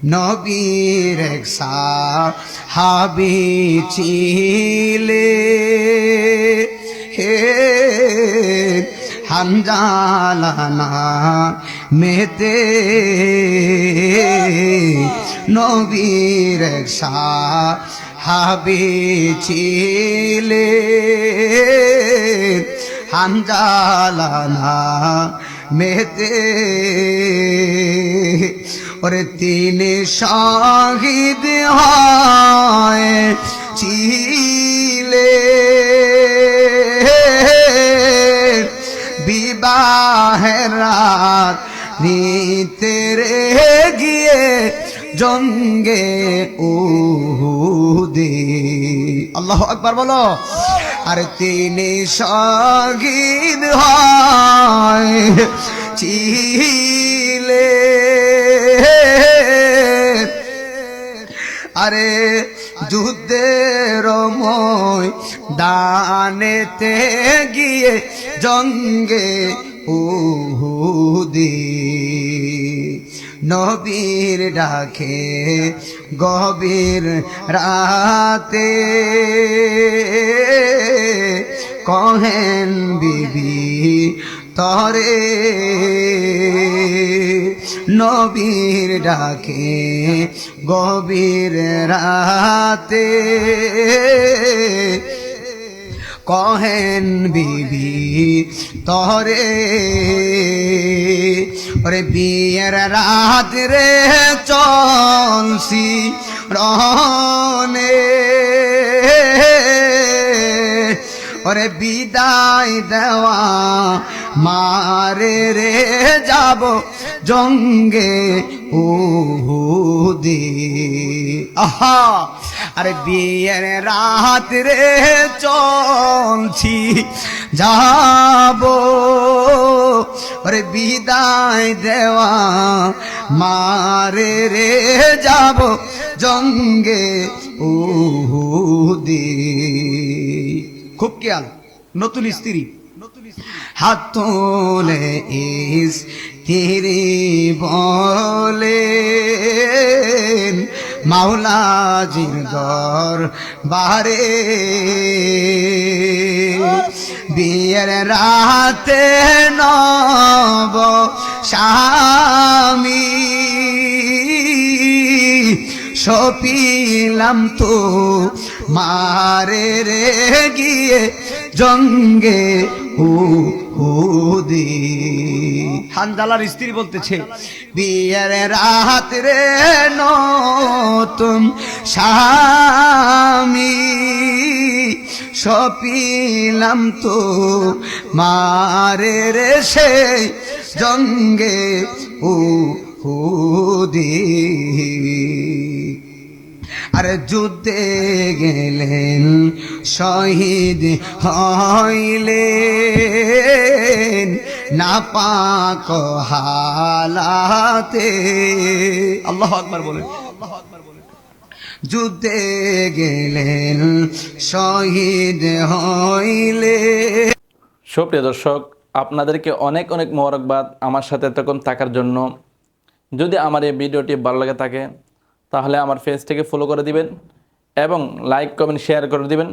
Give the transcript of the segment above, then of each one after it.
নবীর এক সাহাবী ছিলে হে হানজালা মেতে নবীর এক সাহাবী ছিলে হানজালা মেতে ওরে তিনি শহীদ হয় ছিলে বিবাহের রাত নিতে রে গিয়ে জঙ্গে উহুদে আল্লাহু আকবার বলো। আর তিনি শহীদ হয় ছিলে আরে যুদ্ধের ময়দানেতে গিয়ে জঙ্গে উহুদে নবীর ডাকে গভীর রাতে কহেন বিবি তরে নবীর ডাকে গভীর রাতে কহেন বিবি তরে ওরে বিয়ের রাত রে চলছি রনে ওরে বিদায় দেওয়া মারে রে যাব জঙ্গে উহুদে আহা আরে বিয়ের রাত রে চলছি যাব ওরে বিদায় দেওয়া মারে রে যাব জঙ্গে উহুদে খুব খেয়াল নতুন স্ত্রী হাত তোলে স্ত্রী বলে মাওলাজির দরবারে বিয়ের রাতে নব স্বামী সপিলাম তো মারে রে গিয়ে জঙ্গে উহুদে হানজালার স্ত্রী বলতেছে বিয়ের রাত রে নতুন স্বামী সপিলাম তো মারে রে সেই জঙ্গে উহুদে আর যুদ্ধে গেলেন শহীদ হইলেন নাপাক হালাতে আল্লাহু আকবার বলেন যুদ্ধে গেলেন শহীদ হইলেন। সুপ্রিয় দর্শক, আপনাদেরকে অনেক অনেক মোবারকবাদ আমার সাথে এতক্ষণ থাকার জন্য। যদি আমার এই ভিডিওটি ভালো লাগে থাকে তাহলে আমার পেজটিকে ফলো করে দিবেন এবং লাইক কমেন্ট শেয়ার করে দিবেন,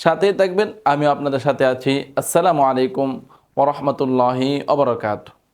সাথেই থাকবেন। আমিও আপনাদের সাথে আছি। আসসালামু আলাইকুম ওয়া রাহমাতুল্লাহি ওয়া বারাকাতুহু।